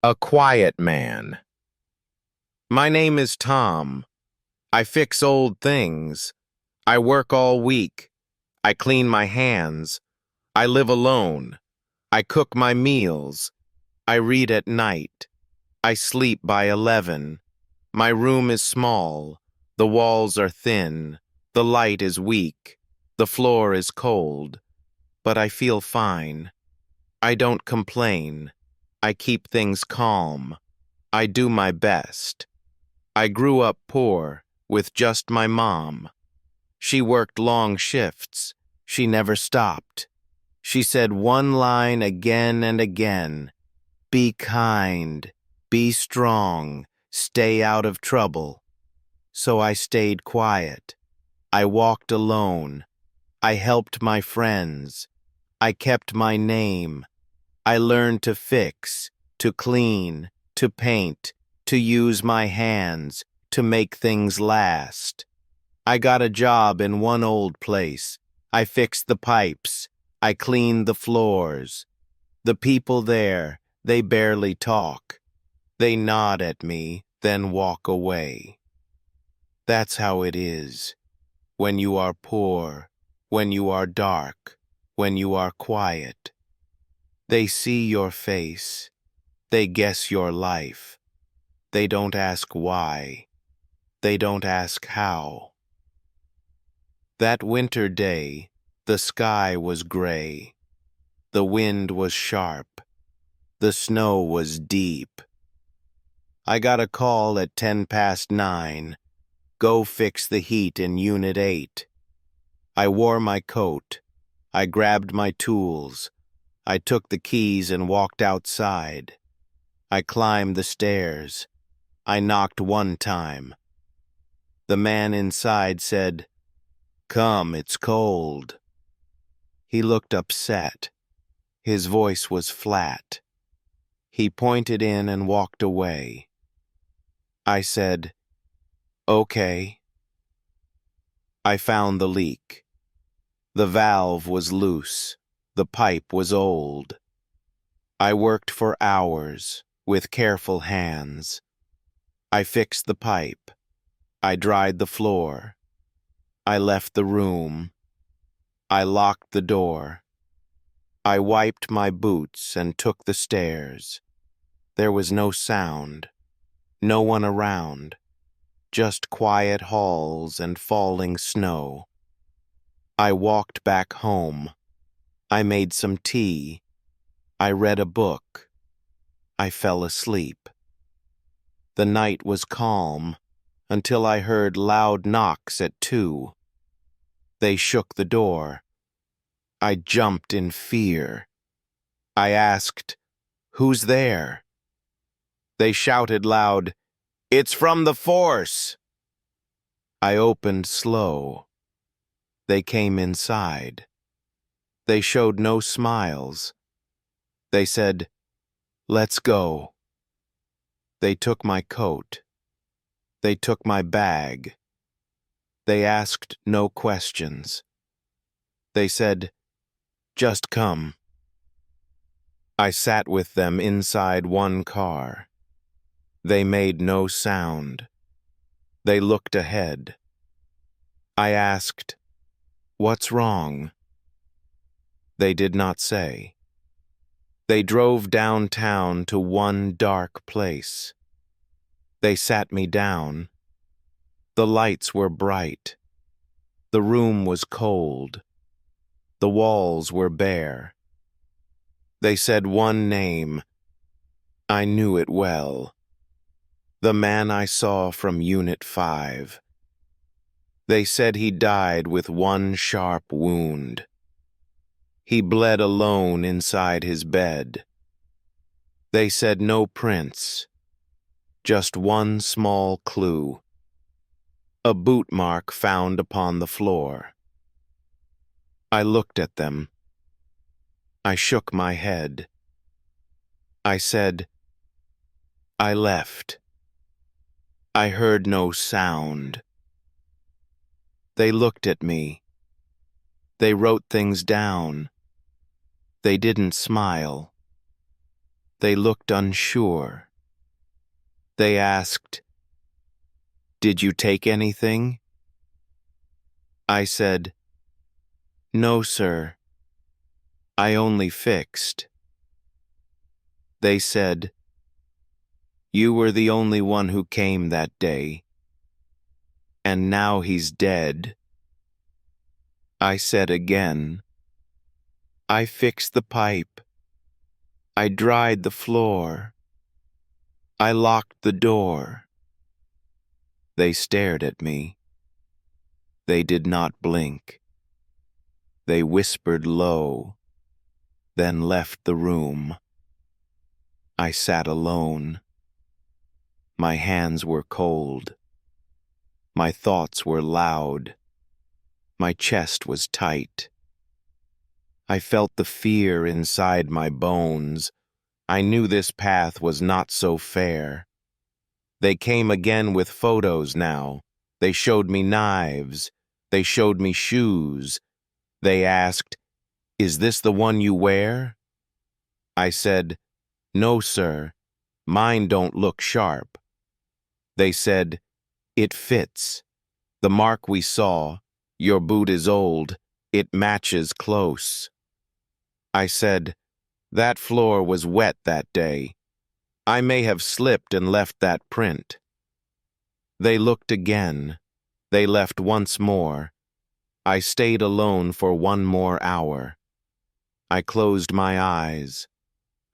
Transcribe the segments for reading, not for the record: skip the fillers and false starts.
A quiet man. My name is Tom. I fix old things. I work all week. I clean my hands. I live alone. I cook my meals. I read at night. I sleep by 11. My room is small. The walls are thin. The light is weak. The floor is cold. But I feel fine. I don't complain. I keep things calm. I do my best. I grew up poor, with just my mom. She worked long shifts. She never stopped. She said one line again and again: be kind, be strong, stay out of trouble. So I stayed quiet. I walked alone. I helped my friends. I kept my name. I learned to fix, to clean, to paint, to use my hands, to make things last. I got a job in one old place. I fixed the pipes. I cleaned the floors. The people there, they barely talk. They nod at me, then walk away. That's how it is. When you are poor, when you are dark, when you are quiet. They see your face. They guess your life. They don't ask why. They don't ask how. That winter day, the sky was gray. The wind was sharp. The snow was deep. I got a call at 9:10. Go fix the heat in Unit 8. I wore my coat. I grabbed my tools. I took the keys and walked outside. I climbed the stairs. I knocked one time. The man inside said, "Come, it's cold." He looked upset. His voice was flat. He pointed in and walked away. I said, "Okay." I found the leak. The valve was loose. The pipe was old. I worked for hours, with careful hands. I fixed the pipe. I dried the floor. I left the room. I locked the door. I wiped my boots and took the stairs. There was no sound, no one around, just quiet halls and falling snow. I walked back home. I made some tea. I read a book. I fell asleep. The night was calm until I heard loud knocks at 2. They shook the door. I jumped in fear. I asked, "Who's there?" They shouted loud, "It's from the force!" I opened slow. They came inside. They showed no smiles. They said, "Let's go." They took my coat. They took my bag. They asked no questions. They said, "Just come." I sat with them inside one car. They made no sound. They looked ahead. I asked, "What's wrong?" They did not say. They drove downtown to one dark place. They sat me down. The lights were bright. The room was cold. The walls were bare. They said one name. I knew it well. The man I saw from Unit 5. They said he died with one sharp wound. He bled alone inside his bed. They said no prints, just one small clue. A boot mark found upon the floor. I looked at them. I shook my head. I said, "I left." I heard no sound. They looked at me. They wrote things down. They didn't smile. They looked unsure. They asked, "Did you take anything?" I said, "No, sir. I only fixed." They said, "You were the only one who came that day, and now he's dead." I said again, "I fixed the pipe. I dried the floor. I locked the door." They stared at me. They did not blink. They whispered low, then left the room. I sat alone. My hands were cold. My thoughts were loud. My chest was tight. I felt the fear inside my bones. I knew this path was not so fair. They came again with photos now. They showed me knives. They showed me shoes. They asked, "Is this the one you wear?" I said, "No, sir. Mine don't look sharp." They said, "It fits. The mark we saw, your boot is old. It matches close." I said, "That floor was wet that day. I may have slipped and left that print." They looked again. They left once more. I stayed alone for one more hour. I closed my eyes.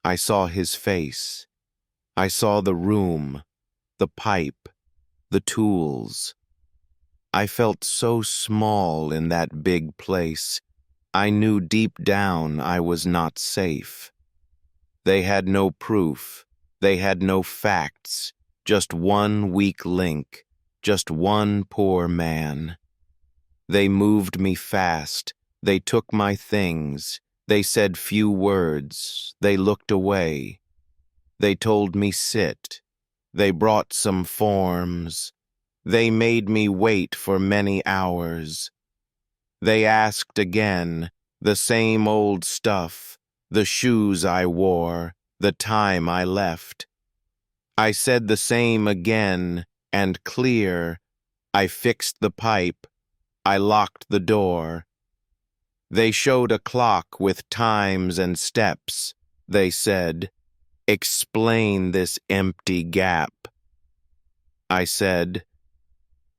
I saw his face. I saw the room, the pipe, the tools. I felt so small in that big place. I knew deep down I was not safe. They had no proof. They had no facts. Just one weak link. Just one poor man. They moved me fast. They took my things. They said few words. They looked away. They told me sit. They brought some forms. They made me wait for many hours. They asked again, the same old stuff, the shoes I wore, the time I left. I said the same again, and clear. I fixed the pipe. I locked the door. They showed a clock with times and steps. They said, "Explain this empty gap." I said,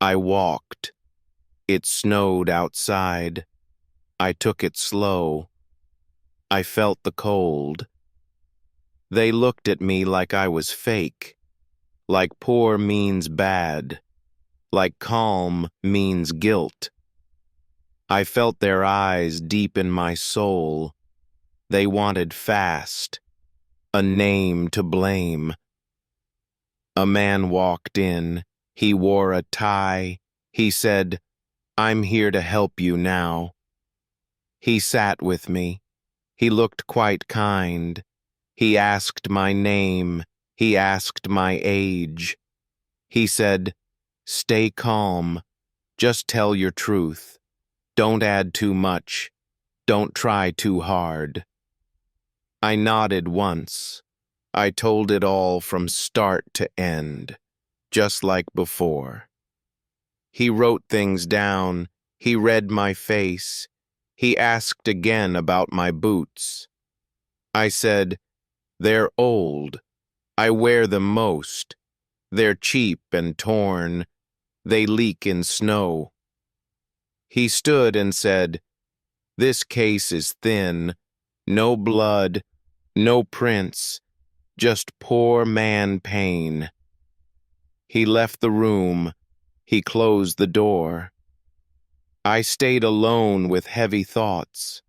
"I walked. It snowed outside. I took it slow. I felt the cold." They looked at me like I was fake, like poor means bad, like calm means guilt. I felt their eyes deep in my soul. They wanted fast, a name to blame. A man walked in. He wore a tie. He said, "I'm here to help you now." He sat with me. He looked quite kind. He asked my name. He asked my age. He said, "Stay calm. Just tell your truth. Don't add too much. Don't try too hard." I nodded once. I told it all from start to end, just like before. He wrote things down. He read my face. He asked again about my boots. I said, "They're old. I wear them most. They're cheap and torn. They leak in snow." He stood and said, "This case is thin. No blood, no prints, just poor man pain." He left the room. He closed the door. I stayed alone with heavy thoughts.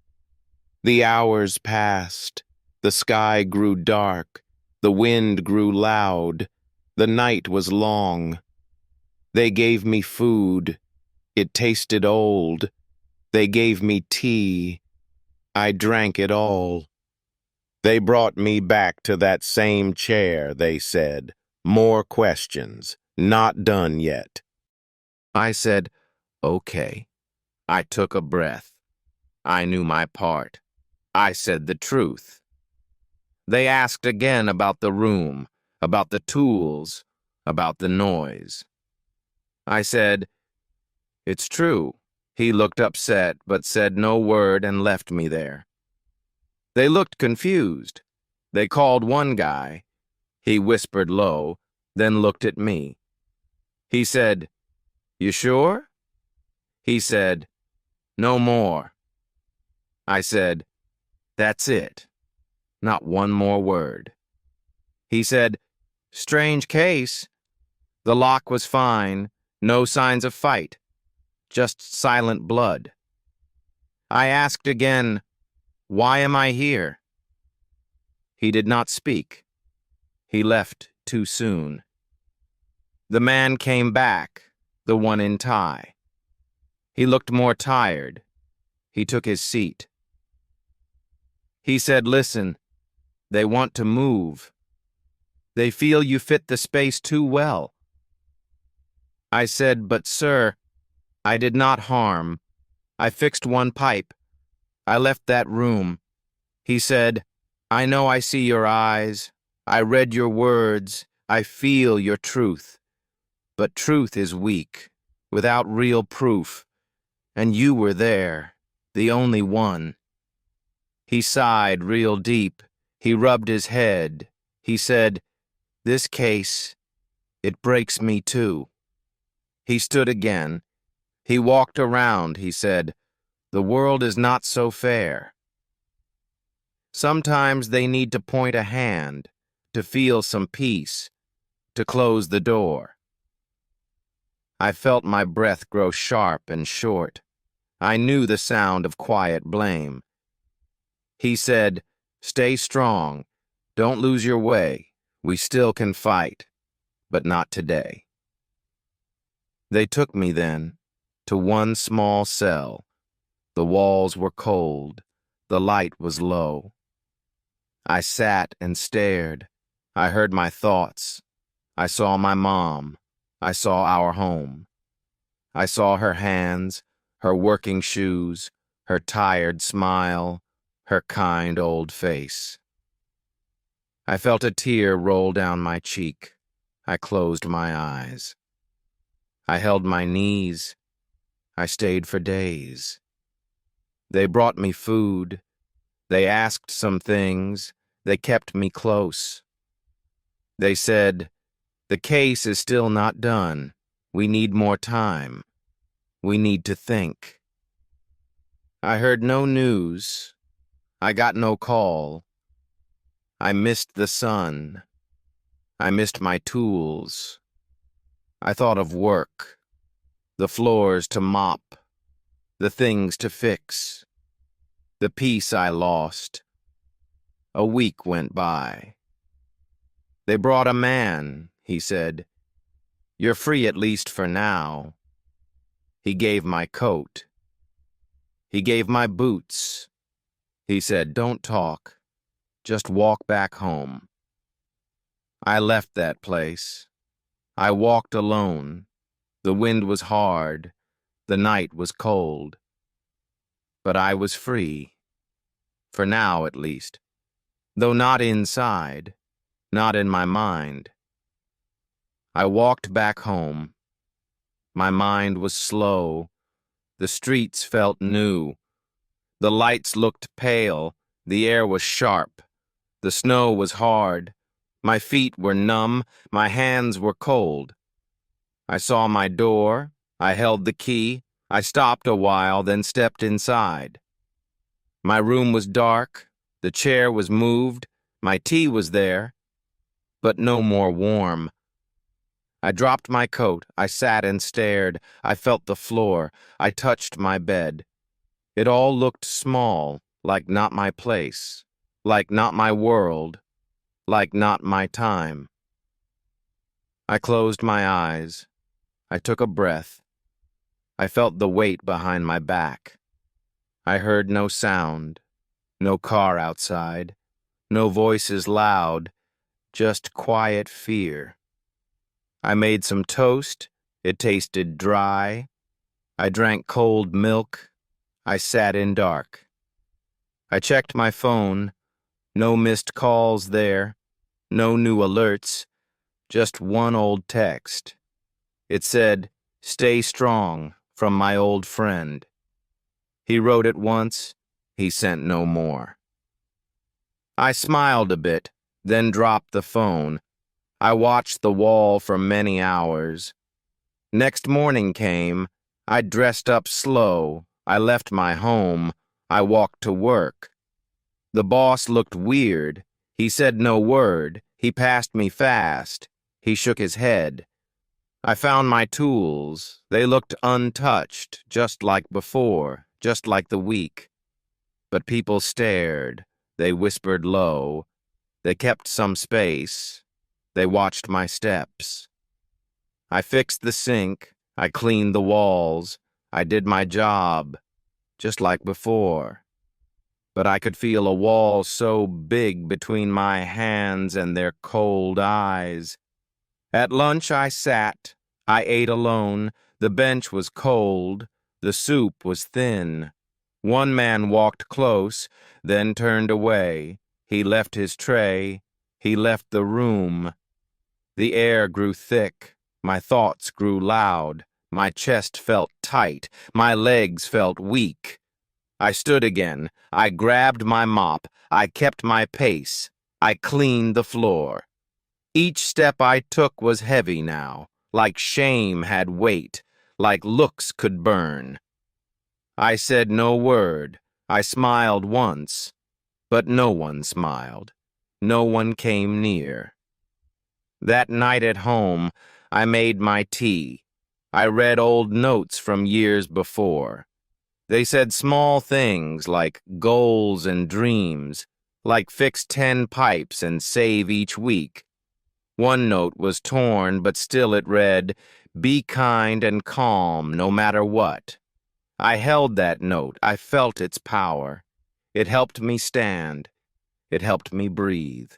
The hours passed. The sky grew dark. The wind grew loud. The night was long. They gave me food. It tasted old. They gave me tea. I drank it all. They brought me back to that same chair, they said. "More questions. Not done yet." I said, "Okay." I took a breath. I knew my part. I said the truth. They asked again about the room, about the tools, about the noise. I said, "It's true." He looked upset, but said no word and left me there. They looked confused. They called one guy. He whispered low, then looked at me. He said, "You sure?" He said, "No more." I said, "That's it. Not one more word." He said, "Strange case. The lock was fine, no signs of fight, just silent blood." I asked again, "Why am I here?" He did not speak. He left too soon. The man came back, the one in tie. He looked more tired. He took his seat. He said, "Listen, they want to move. They feel you fit the space too well." I said, "But sir, I did not harm. I fixed one pipe. I left that room." He said, "I know I see your eyes. I read your words. I feel your truth. But truth is weak, without real proof. And you were there, the only one." He sighed real deep. He rubbed his head. He said, "This case, it breaks me too." He stood again. He walked around. He said, "The world is not so fair." Sometimes they need to point a hand, to feel some peace, to close the door. I felt my breath grow sharp and short. I knew the sound of quiet blame. He said, "Stay strong. Don't lose your way. We still can fight, but not today." They took me then to one small cell. The walls were cold. The light was low. I sat and stared. I heard my thoughts. I saw my mom. I saw our home. I saw her hands, her working shoes, her tired smile, her kind old face. I felt a tear roll down my cheek. I closed my eyes. I held my knees. I stayed for days. They brought me food. They asked some things. They kept me close. They said, "The case is still not done. We need more time. We need to think." I heard no news. I got no call. I missed the sun. I missed my tools. I thought of work, the floors to mop, the things to fix, the peace I lost. A week went by. They brought a man, he said. "You're free at least for now." He gave my coat. He gave my boots. He said, "Don't talk. Just walk back home." I left that place. I walked alone. The wind was hard. The night was cold. But I was free. For now, at least. Though not inside. Not in my mind. I walked back home. My mind was slow. The streets felt new. The lights looked pale. The air was sharp. The snow was hard. My feet were numb. My hands were cold. I saw my door. I held the key. I stopped a while, then stepped inside. My room was dark. The chair was moved. My tea was there, but no more warm. I dropped my coat. I sat and stared. I felt the floor. I touched my bed. It all looked small, like not my place, like not my world, like not my time. I closed my eyes. I took a breath. I felt the weight behind my back. I heard no sound, no car outside, no voices loud, just quiet fear. I made some toast. It tasted dry. I drank cold milk. I sat in dark. I checked my phone. No missed calls there, no new alerts, just one old text. It said, "Stay strong," from my old friend. He wrote it once, he sent no more. I smiled a bit, then dropped the phone. I watched the wall for many hours. Next morning came. I dressed up slow. I left my home. I walked to work. The boss looked weird. He said no word. He passed me fast. He shook his head. I found my tools. They looked untouched, just like before, just like the week. But people stared. They whispered low. They kept some space. They watched my steps. I fixed the sink. I cleaned the walls. I did my job, just like before. But I could feel a wall so big between my hands and their cold eyes. At lunch I sat. I ate alone. The bench was cold. The soup was thin. One man walked close, then turned away. He left his tray. He left the room. The air grew thick. My thoughts grew loud. My chest felt tight. My legs felt weak. I stood again. I grabbed my mop. I kept my pace. I cleaned the floor. Each step I took was heavy now, like shame had weight, like looks could burn. I said no word. I smiled once, but no one smiled. No one came near. That night at home, I made my tea. I read old notes from years before. They said small things like goals and dreams, like fix 10 pipes and save each week. One note was torn, but still it read, "Be kind and calm no matter what." I held that note. I felt its power. It helped me stand. It helped me breathe.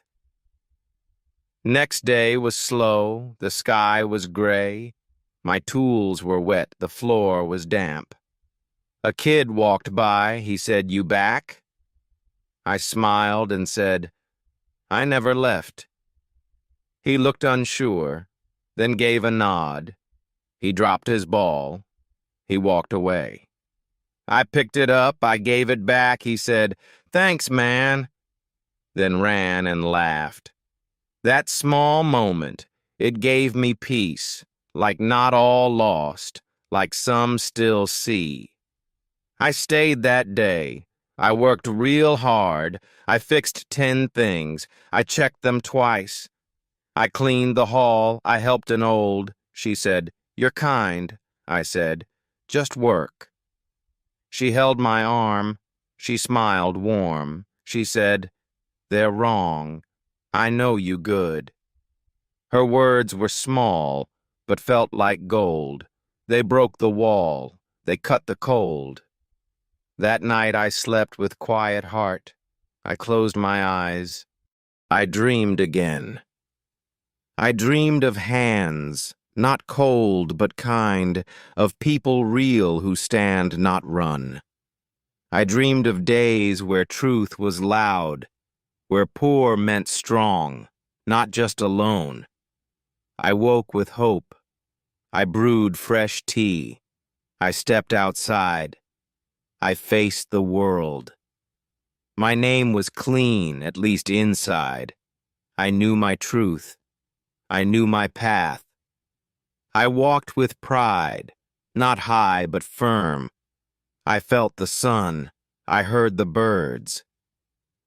Next day was slow. The sky was gray. My tools were wet. The floor was damp. A kid walked by. He said, "You back?" I smiled and said, "I never left." He looked unsure, then gave a nod. He dropped his ball. He walked away. I picked it up. I gave it back. He said, "Thanks, man," then ran and laughed. That small moment, it gave me peace, like not all lost, like some still see. I stayed that day. I worked real hard. I fixed 10 things. I checked them twice. I cleaned the hall. I helped an old. She said, "You're kind." I said, "Just work." She held my arm. She smiled warm. She said, "They're wrong. I know you good." Her words were small, but felt like gold. They broke the wall. They cut the cold. That night I slept with quiet heart. I closed my eyes. I dreamed again. I dreamed of hands, not cold but kind, of people real who stand not run. I dreamed of days where truth was loud, where poor meant strong, not just alone. I woke with hope. I brewed fresh tea. I stepped outside. I faced the world. My name was clean, at least inside. I knew my truth. I knew my path. I walked with pride, not high but firm. I felt the sun. I heard the birds.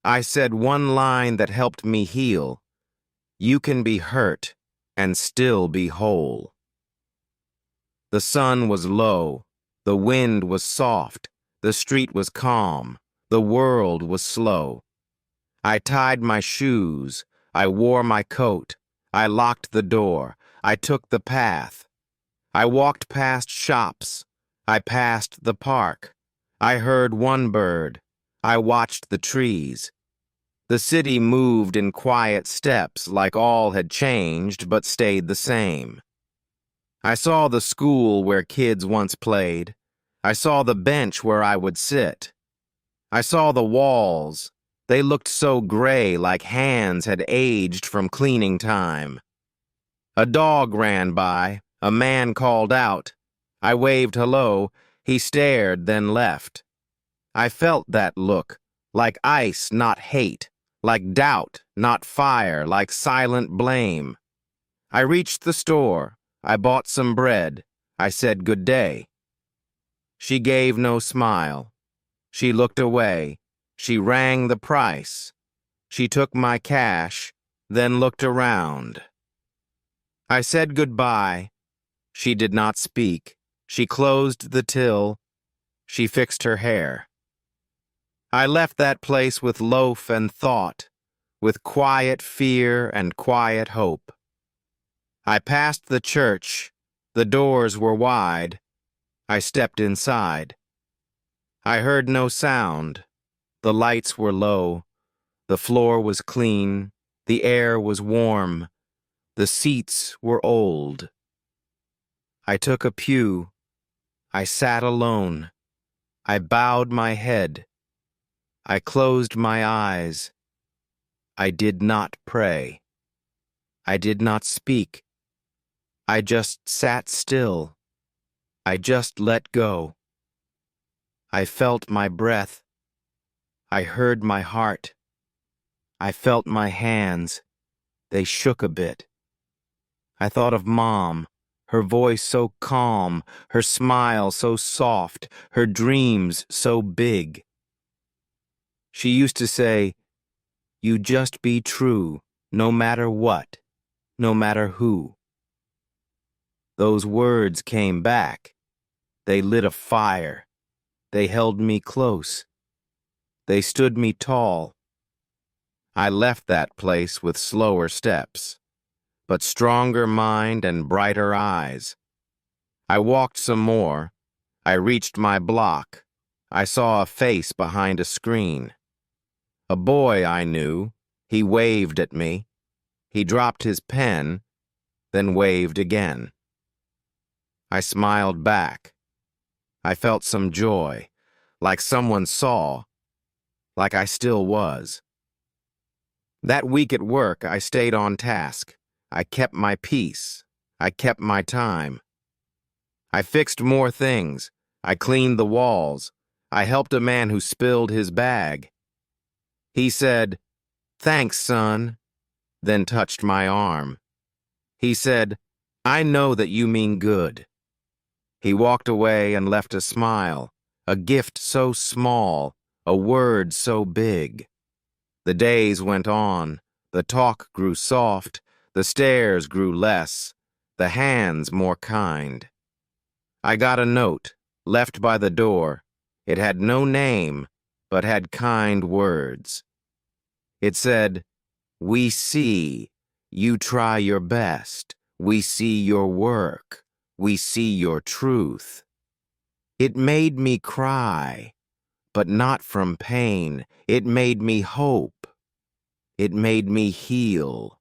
I said one line that helped me heal. You can be hurt and still be whole. The sun was low. The wind was soft. The street was calm. The world was slow. I tied my shoes. I wore my coat. I locked the door. I took the path. I walked past shops. I passed the park. I heard one bird. I watched the trees. The city moved in quiet steps, like all had changed but stayed the same. I saw the school where kids once played. I saw the bench where I would sit. I saw the walls. They looked so gray, like hands had aged from cleaning time. A dog ran by. A man called out. I waved hello. He stared, then left. I felt that look, like ice, not hate, like doubt, not fire, like silent blame. I reached the store. I bought some bread. I said good day. She gave no smile. She looked away. She rang the price. She took my cash, then looked around. I said goodbye. She did not speak. She closed the till. She fixed her hair. I left that place with loaf and thought, with quiet fear and quiet hope. I passed the church. The doors were wide. I stepped inside. I heard no sound. The lights were low. The floor was clean. The air was warm. The seats were old. I took a pew. I sat alone. I bowed my head. I closed my eyes. I did not pray. I did not speak. I just sat still. I just let go. I felt my breath. I heard my heart. I felt my hands. They shook a bit. I thought of Mom, her voice so calm, her smile so soft, her dreams so big. She used to say, "You just be true, no matter what, no matter who." Those words came back. They lit a fire. They held me close. They stood me tall. I left that place with slower steps, but stronger mind and brighter eyes. I walked some more. I reached my block. I saw a face behind a screen. A boy I knew. He waved at me. He dropped his pen, then waved again. I smiled back. I felt some joy, like someone saw, like I still was. That week at work, I stayed on task. I kept my peace. I kept my time. I fixed more things. I cleaned the walls. I helped a man who spilled his bag. He said, "Thanks, son," then touched my arm. He said, "I know that you mean good." He walked away and left a smile, a gift so small, a word so big. The days went on. The talk grew soft. The stares grew less. The hands more kind. I got a note, left by the door. It had no name, but had kind words. It said, "We see. You try your best. We see your work. We see your truth." It made me cry, but not from pain. It made me hope. It made me heal.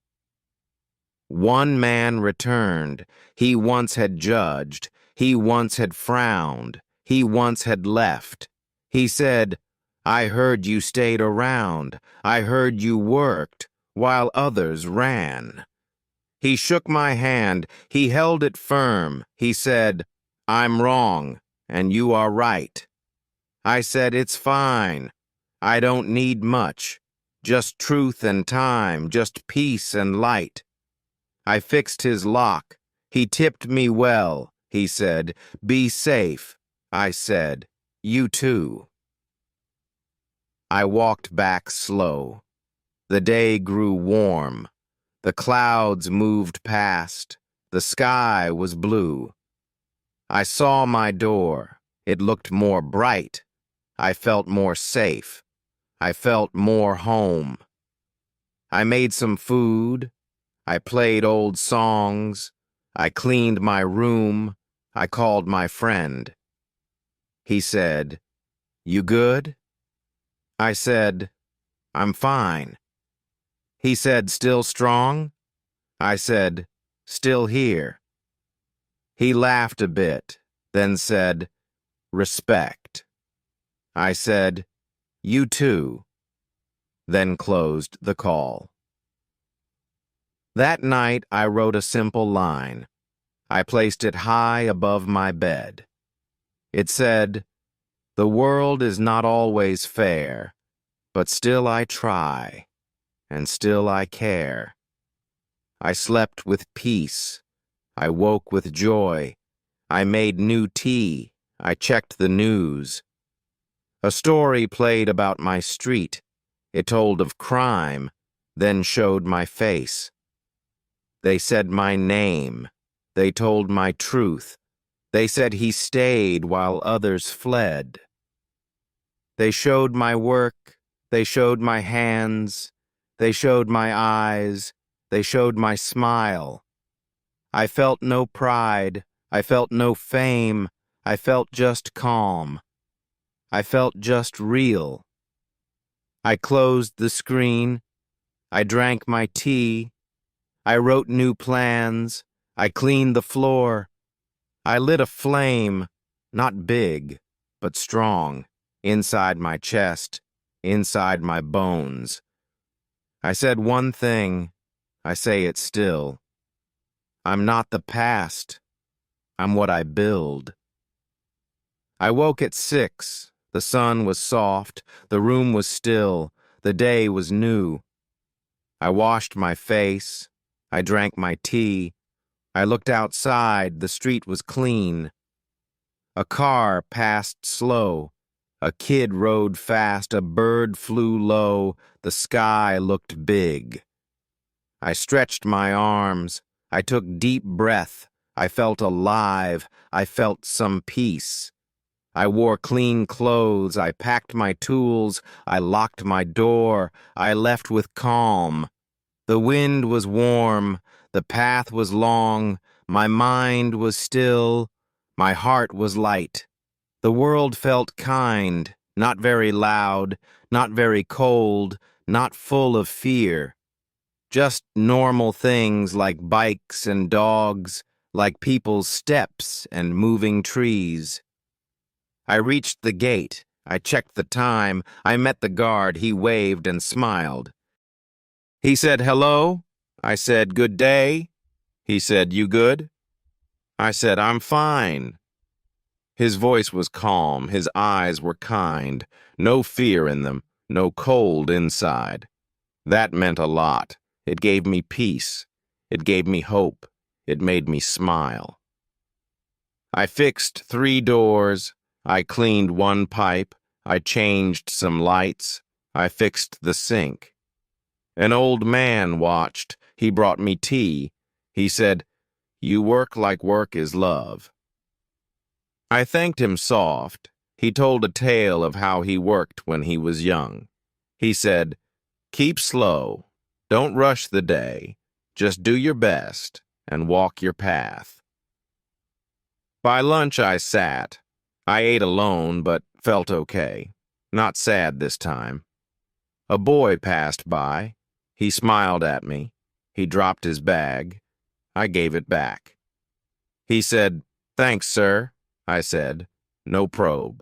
One man returned. He once had judged. He once had frowned. He once had left. He said, "I heard you stayed around. I heard you worked while others ran." He shook my hand. He held it firm. He said, "I'm wrong, and you are right." I said, "It's fine. I don't need much. Just truth and time, just peace and light." I fixed his lock. He tipped me well. He said, "Be safe." I said, "You too." I walked back slow. The day grew warm. The clouds moved past. The sky was blue. I saw my door. It looked more bright. I felt more safe. I felt more home. I made some food. I played old songs. I cleaned my room. I called my friend. He said, "You good?" I said, "I'm fine." He said, "Still strong?" I said, "Still here." He laughed a bit, then said, "Respect." I said, "You too." then closed the call. That night, I wrote a simple line. I placed it high above my bed. It said, "The world is not always fair, but still I try, and still I care." I slept with peace. I woke with joy. I made new tea. I checked the news. A story played about my street. It told of crime, then showed my face. They said my name. They told my truth. They said he stayed while others fled. They showed my work. They showed my hands. They showed my eyes. They showed my smile. I felt no pride. I felt no fame. I felt just calm. I felt just real. I closed the screen. I drank my tea. I wrote new plans. I cleaned the floor. I lit a flame, not big, but strong, inside my chest, inside my bones. I said one thing. I say it still. I'm not the past. I'm what I build. I woke at 6. The sun was soft. The room was still. The day was new. I washed my face. I drank my tea. I looked outside. The street was clean. A car passed slow. A kid rode fast. A bird flew low. The sky looked big. I stretched my arms. I took deep breath. I felt alive. I felt some peace. I wore clean clothes. I packed my tools. I locked my door. I left with calm. The wind was warm. The path was long. My mind was still. My heart was light. The world felt kind, not very loud, not very cold, not full of fear. Just normal things like bikes and dogs, like people's steps and moving trees. I reached the gate. I checked the time. I met the guard. He waved and smiled. He said, "Hello?" I said, "Good day." He said, "You good?" I said, "I'm fine." His voice was calm. His eyes were kind. No fear in them. No cold inside. That meant a lot. It gave me peace. It gave me hope. It made me smile. I fixed 3 doors. I cleaned 1 pipe. I changed some lights. I fixed the sink. An old man watched. He brought me tea. He said, "You work like work is love." I thanked him soft. He told a tale of how he worked when he was young. He said, "Keep slow. Don't rush the day. Just do your best and walk your path." By lunch I sat. I ate alone, but felt okay. Not sad this time. A boy passed by. He smiled at me. He dropped his bag. I gave it back. He said, "Thanks, sir." I said, "No probe."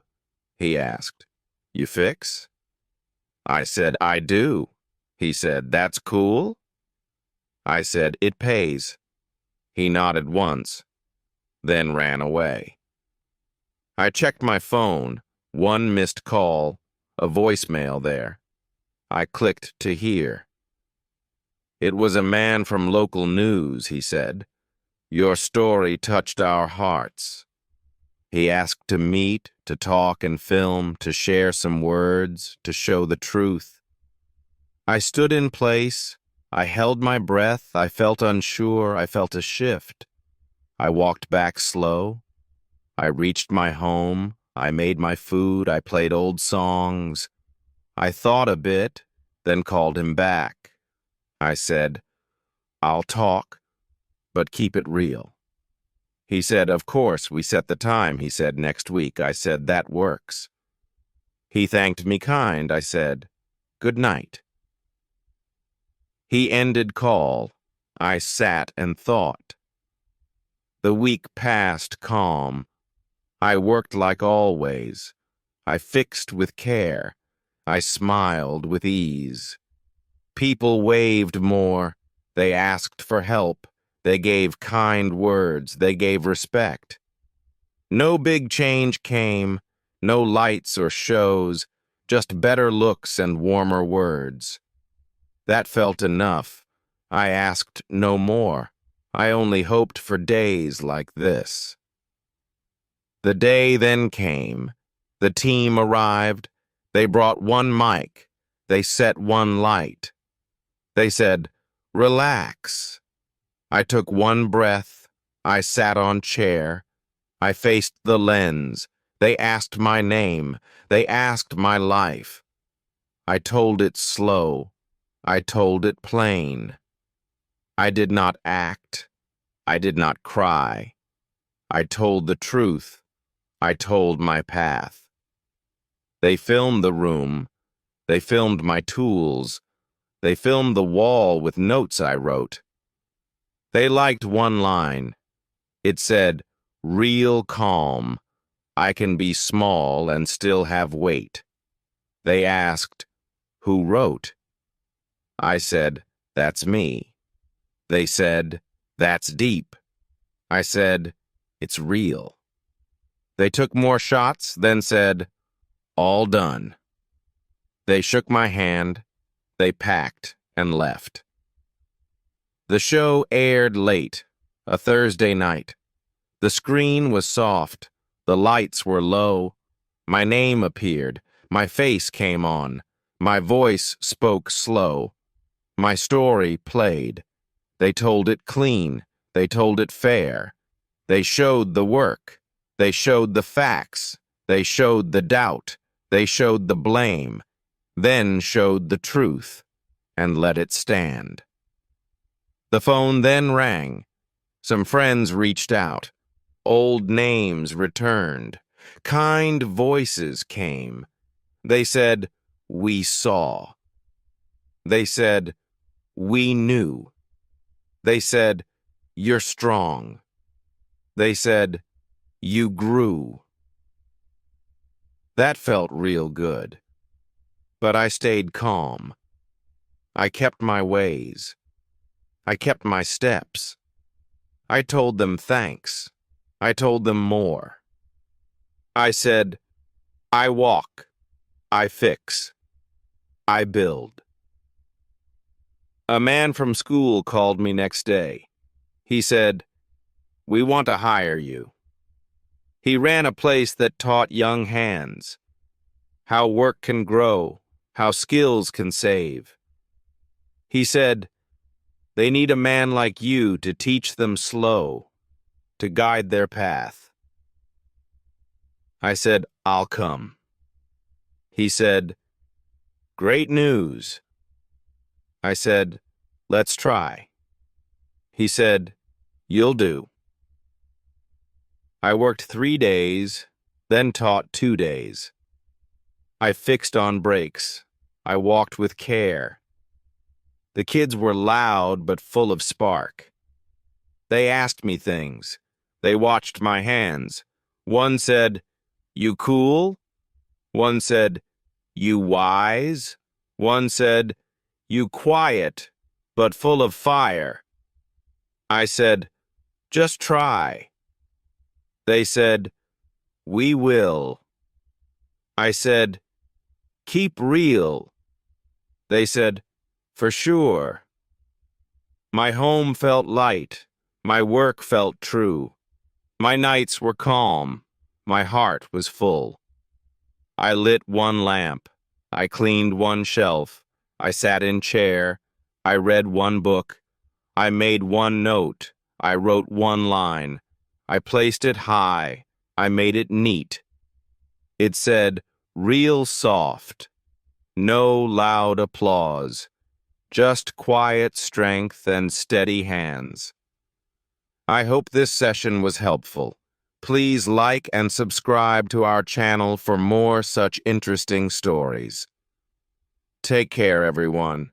He asked, "You fix?" I said, "I do." He said, "That's cool." I said, "It pays." He nodded once, then ran away. I checked my phone. 1 missed call, a voicemail there. I clicked to hear. It was a man from local news, he said. "Your story touched our hearts." He asked to meet, to talk and film, to share some words, to show the truth. I stood in place. I held my breath. I felt unsure. I felt a shift. I walked back slow. I reached my home. I made my food. I played old songs. I thought a bit, then called him back. I said, "I'll talk, but keep it real." He said, "Of course, we set the time." He said, "Next week." I said, "That works." He thanked me kind. I said, "Good night." He ended call. I sat and thought. The week passed calm. I worked like always. I fixed with care. I smiled with ease. People waved more. They asked for help. They gave kind words. They gave respect. No big change came, no lights or shows, just better looks and warmer words. That felt enough. I asked no more. I only hoped for days like this. The day then came. The team arrived. They brought one mic. They set one light. They said, "Relax." I took one breath. I sat on chair. I faced the lens. They asked my name. They asked my life. I told it slow. I told it plain. I did not act. I did not cry. I told the truth. I told my path. They filmed the room. They filmed my tools. They filmed the wall with notes I wrote. They liked one line. It said, "Real calm. I can be small and still have weight." They asked, "Who wrote?" I said, "That's me." They said, "That's deep." I said, "It's real." They took more shots, then said, "All done." They shook my hand. They packed and left. The show aired late, a Thursday night. The screen was soft. The lights were low. My name appeared. My face came on. My voice spoke slow. My story played. They told it clean. They told it fair. They showed the work. They showed the facts. They showed the doubt. They showed the blame. Then showed the truth and let it stand. The phone then rang. Some friends reached out. Old names returned. Kind voices came. They said, "We saw." They said, "We knew." They said, "You're strong." They said, "You grew." That felt real good. But I stayed calm. I kept my ways. I kept my steps. I told them thanks. I told them more. I said, "I walk. I fix. I build." A man from school called me next day. He said, "We want to hire you." He ran a place that taught young hands how work can grow, how skills can save. He said, "They need a man like you to teach them slow, to guide their path." I said, "I'll come." He said, "Great news." I said, "Let's try." He said, "You'll do." I worked 3 days, then taught 2 days. I fixed on brakes. I walked with care. The kids were loud but full of spark. They asked me things. They watched my hands. One said, "You cool?" One said, "You wise?" One said, "You quiet, but full of fire." I said, "Just try." They said, "We will." I said, "Keep real." They said, "For sure." My home felt light. My work felt true. My nights were calm. My heart was full. I lit one lamp. I cleaned one shelf. I sat in chair. I read one book. I made one note. I wrote one line. I placed it high. I made it neat. It said, "Real soft." No loud applause. Just quiet strength and steady hands. I hope this session was helpful. Please like and subscribe to our channel for more such interesting stories. Take care, everyone.